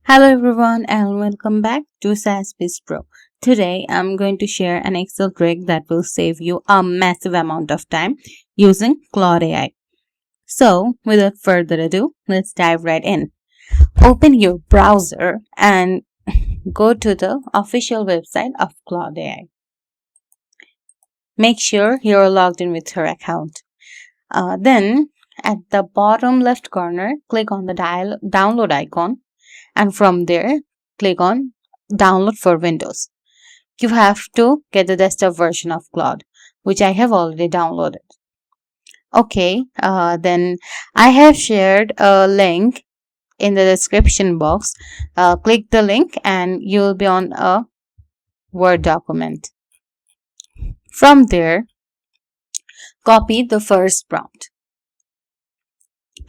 Hello everyone and welcome back to SaaS Pro. Today I'm going to share an Excel trick that will save you a massive amount of time using Claude AI. So without further ado, let's dive right in. Open your browser and go to the official website of Claude AI. Make sure you're logged in with your account. Then at the bottom left corner, click on the download icon, and from there click on download for Windows. You have to get the desktop version of Claude, which I have already downloaded. Okay, then I have shared a link in the description box. Click the link and you'll be on a Word document. From there, copy the first prompt.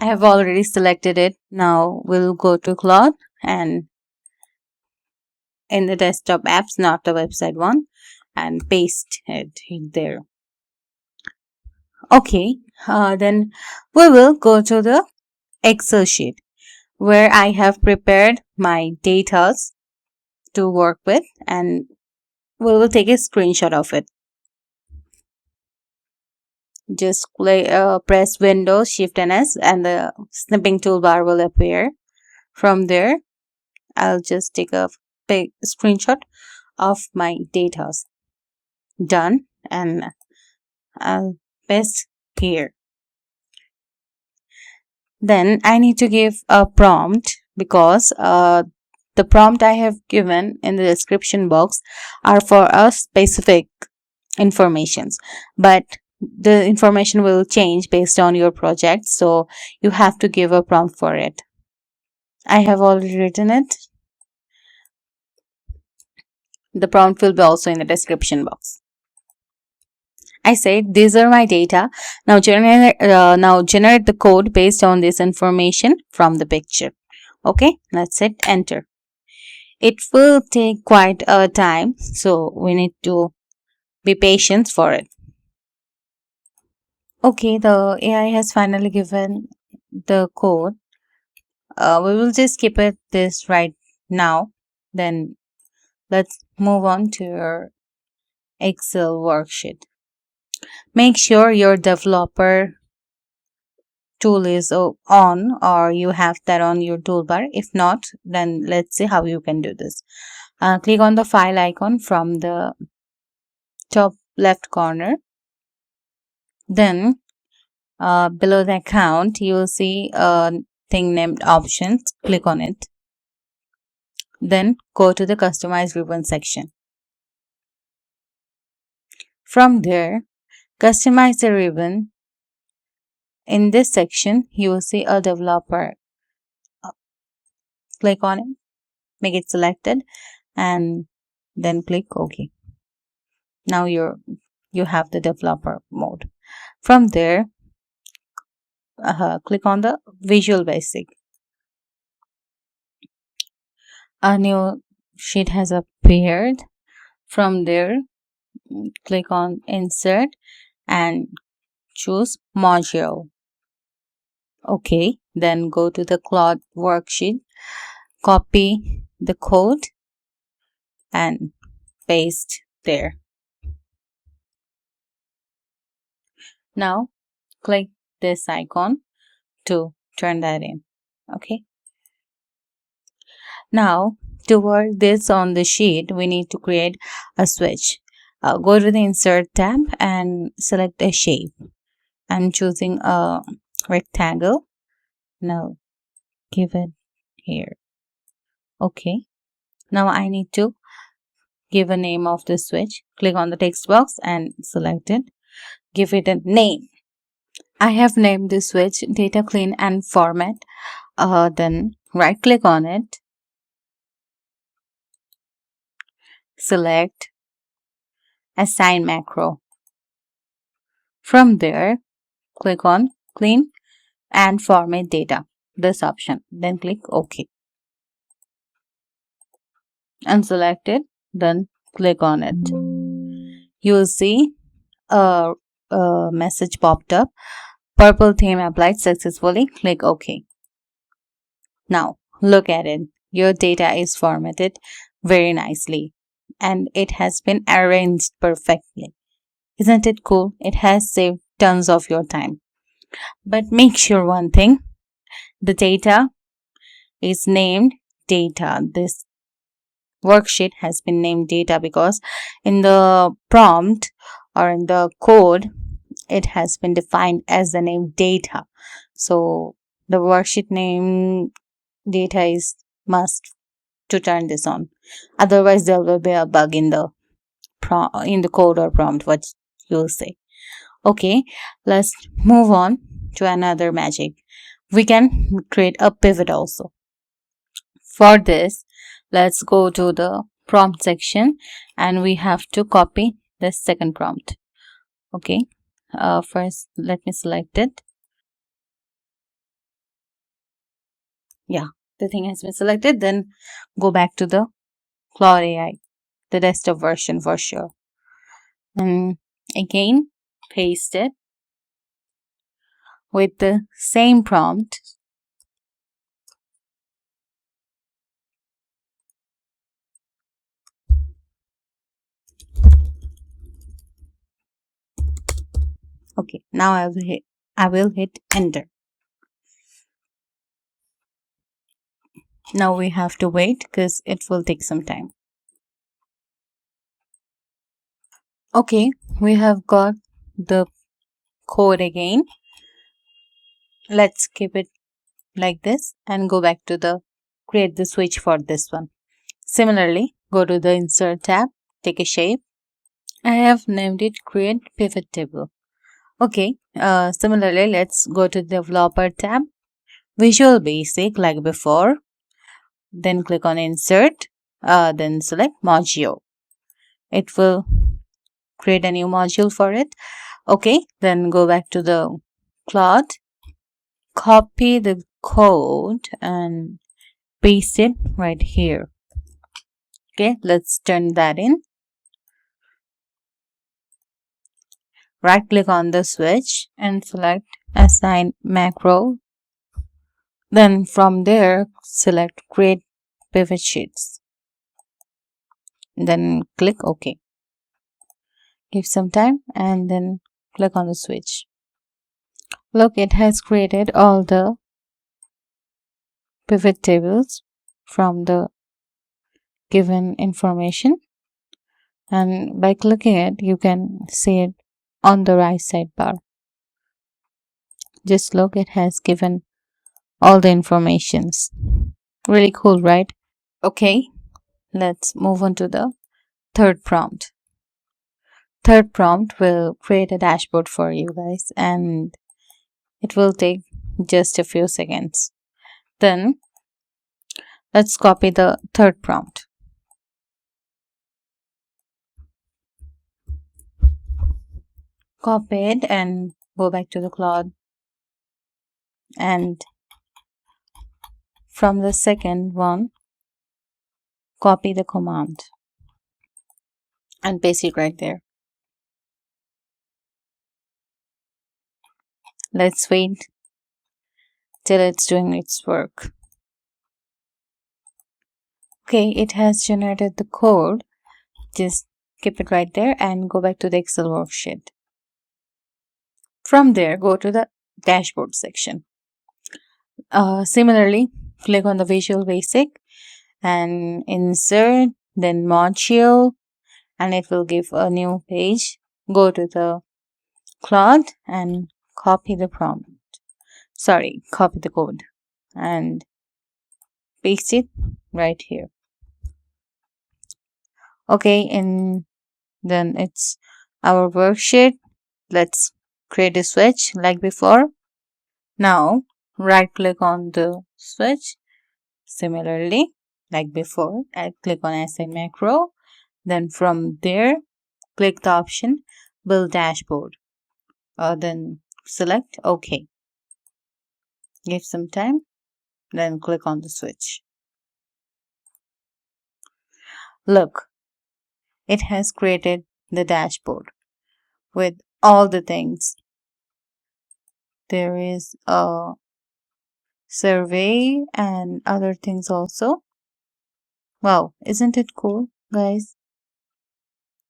I have already selected it. Now we'll go to Claude and in the desktop apps, not the website one, and paste it there. Okay, then we will go to the Excel sheet where I have prepared my data to work with, and we will take a screenshot of it. Just press Windows Shift and S and the snipping toolbar will appear. From there, I'll just take a big screenshot of my data. Done, and I'll paste here. Then I need to give a prompt because the prompt I have given in the description box are for a specific informations, but the information will change based on your project, so you have to give a prompt for it. I have already written it. The prompt will be also in the description box. I said these are my data. Now generate the code based on this information from the picture. Okay, let's hit enter. It will take quite a time, so we need to be patient for it. Okay, the AI has finally given the code. We will just skip it this right now. Then let's move on to your Excel worksheet. Make sure your developer tool is on, or you have that on your toolbar. If not, then let's see how you can do this. Click on the file icon from the top left corner. Then below the account, you will see a thing named options. Click on it. Then go to the customize ribbon section. From there, customize the ribbon. In this section, you will see a developer. Click on it, make it selected, and then click OK. Now you have the developer mode. From there, click on the Visual Basic. A new sheet has appeared. From there, click on Insert and choose Module. Okay, then go to the Claude worksheet, copy the code and paste there. Now click this icon to turn that in. Okay. Now to work this on the sheet, we need to create a switch. Go to the Insert tab and select a shape. I'm choosing a rectangle. Now give it here. Okay. Now I need to give a name of the switch. Click on the text box and select it. Give it a name. I have named the switch Data Clean and Format. Then right click on it. Select Assign Macro. From there, click on Clean and Format Data, this option. Then click OK. Unselect it, then click on it. You will see a message popped up. Purple theme applied successfully. Click OK. Now look at it. your data is formatted very nicely and it has been arranged perfectly. Isn't it cool? It has saved tons of your time. But make sure one thing, the data is named data. This worksheet has been named data because in the prompt or in the code, it has been defined as the name data. So the worksheet name data is must to turn this on. Otherwise, there will be a bug in the in the code or prompt. What you'll say. Okay, let's move on to another magic. We can create a pivot also. For this, let's go to the prompt section and we have to copy the second prompt. Okay, first let me select it. Yeah, the thing has been selected. Then go back to the Claude AI, the desktop version for sure. And again, paste it with the same prompt. Okay, now I will hit enter. Now we have to wait because it will take some time. Okay, we have got the code again. Let's keep it like this and go back to the create the switch for this one. Similarly, go to the insert tab, take a shape. I have named it create pivot table. Okay, similarly, let's go to developer tab, Visual Basic like before, then click on insert, then select module. It will create a new module for it. Okay, then go back to the Claude, copy the code and paste it right here. Okay, let's turn that in. Right click on the switch and select assign macro. Then from there, select create pivot sheets. Then click OK. Give some time and then click on the switch. Look, it has created all the pivot tables from the given information, and by clicking it you can see it on the right sidebar. Just look, it has given all the informations. Really cool, right? Okay, let's move on to the third prompt. Third prompt will create a dashboard for you guys and it will take just a few seconds. Then let's copy the third prompt. Copy it and go back to the Claude, and from the second one copy the command and paste it right there. Let's wait till it's doing its work. Okay, it has generated the code. Just keep it right there and go back to the Excel worksheet. From there, go to the dashboard section. Similarly, click on the Visual Basic and insert, then module, and it will give a new page. Go to the Claude and copy the prompt. Copy the code and paste it right here. Okay, and then it's our worksheet. Let's create a switch like before. Now right click on the switch. Similarly, like before, I click on assign macro. Then from there, click the option build dashboard. Then select OK. Give some time. Then click on the switch. Look, it has created the dashboard with all the things. There is a survey and other things also. Wow, isn't it cool, guys?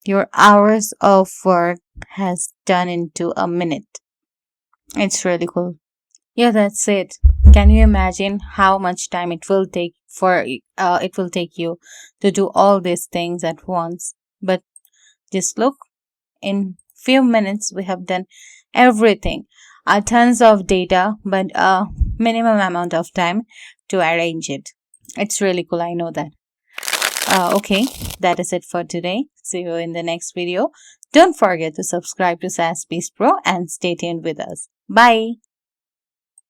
Your hours of work has turned into a minute. It's really cool. Yeah, that's it. Can you imagine how much time it will take you to do all these things at once? But just look, in few minutes we have done everything. Tons of data, but a minimum amount of time to arrange it. It's really cool. I know that. Okay, that is it for today. See you in the next video. Don't forget to subscribe to SAS Pro and stay tuned with us. Bye.